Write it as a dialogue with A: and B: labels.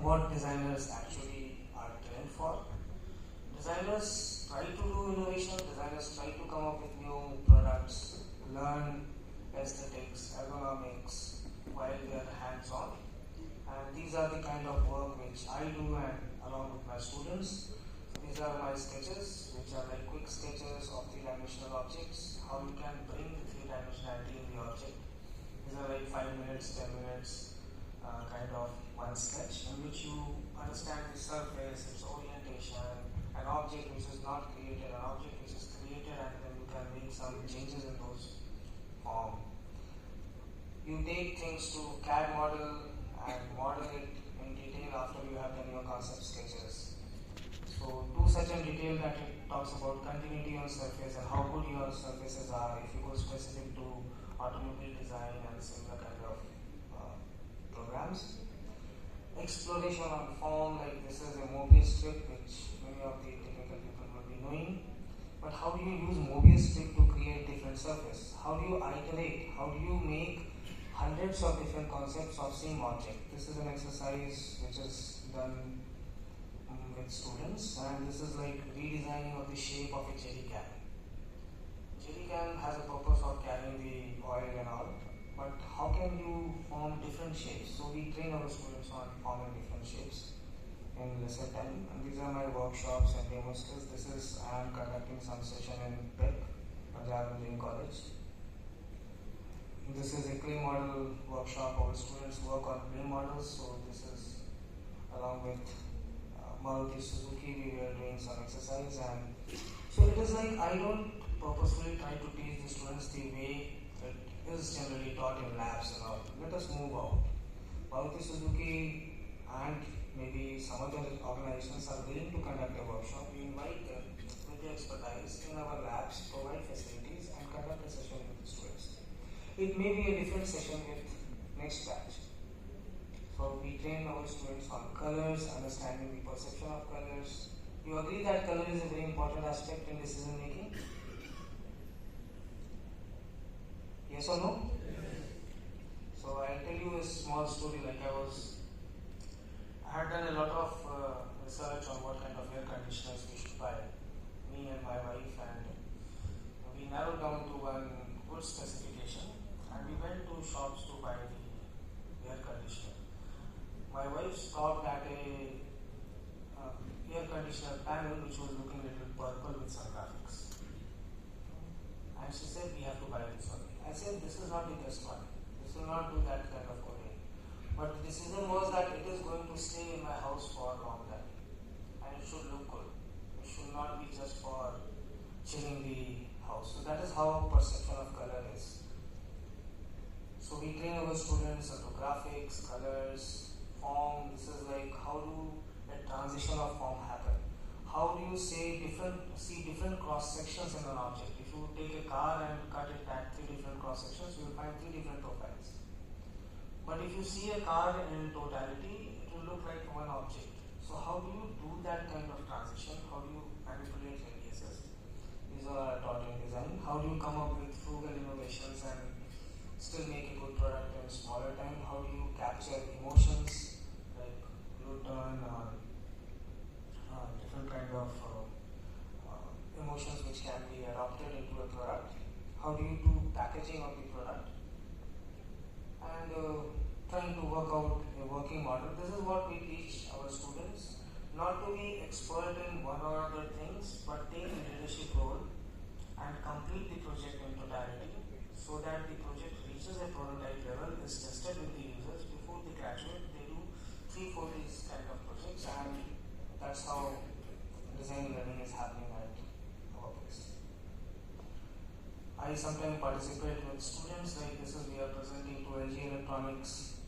A: what designers actually are trained for. Designers try to do innovation, designers try to come up with new products, learn aesthetics, ergonomics while they are hands-on. And these are the kind of work which I do and along with my students. These are my sketches, which are like quick sketches of three-dimensional objects, how you can bring the three-dimensionality in the object. These are like 5 minutes, 10 minutes kind of one sketch in which you understand the surface, its orientation, an object which is not created, an object which is created, and then you can make some changes in those form. You take things to CAD model and model it in detail after you have done your concept sketches. So do such in detail that it talks about continuity on surface and how good your surfaces are if you go specific to automobile design and similar kind of programs. Exploration on form, like this is a Mobius strip which many of the technical people will be knowing. But how do you use Mobius strip to create different surface? How do you iterate? How do you make hundreds of different concepts of same object? This is an exercise which is done with students, and this is like redesigning of the shape of a jerry can. Jerry can has a purpose of carrying the oil and all, but how can you form different shapes? So we train our students on forming different shapes in lesson 10, and these are my workshops and demo skills. This is I am conducting some session in PEC, Punjab Engineering College. This is a clay model workshop. Our students work on clay models, so this is along with Maruti Suzuki. We were doing some exercise, and so it is like I don't purposefully try to teach the students the way it is generally taught in labs and all. Let us move out. Maruti Suzuki and maybe some other organizations are willing to conduct a workshop. We invite them with their expertise in our labs, provide facilities, and conduct a session with the students. It may be a different session with next batch. So we train our students on colors, understanding the perception of colors. You agree that color is a very important aspect in decision making? Yes or no? Yes. So I'll tell you a small story. Like I had done a lot of research on what kind of air conditioners we should buy, me and my wife, and we narrowed down to one good specification, and we went to shops to buy the air conditioner. My wife stopped at a air conditioner panel which was looking a little purple with some graphics, and she said we have to buy this one. I said this is not the best one. This will not do that kind of cooling. But the decision was that it is going to stay in my house for a long time, and it should look good. It should not be just for chilling the house. So that is how perception of color is. So we train our students into graphics, colors, form. This is like how do a transition of form happen? How do you see different cross sections in an object? If you take a car and cut it at 3 different cross sections, you will find 3 different profiles. But if you see a car in totality, it will look like one object. So how do you do that kind of transition? How do you manipulate radiuses? These are taught in design. How do you come up with frugal innovations and still make a good product in smaller time? How do you capture emotions like gluten or different kind of emotions which can be adopted into a product? How do you do packaging of the product? And trying to work out a working model. This is what we teach our students, not to be expert in one or other things, but take a leadership role and complete the project in totality so that the project reaches a prototype level, is tested with the users. Before they graduate, they do 3-4 these kind of projects, and that's how design learning is happening at our place. I sometimes participate with students, like this is we are presenting to LG Electronics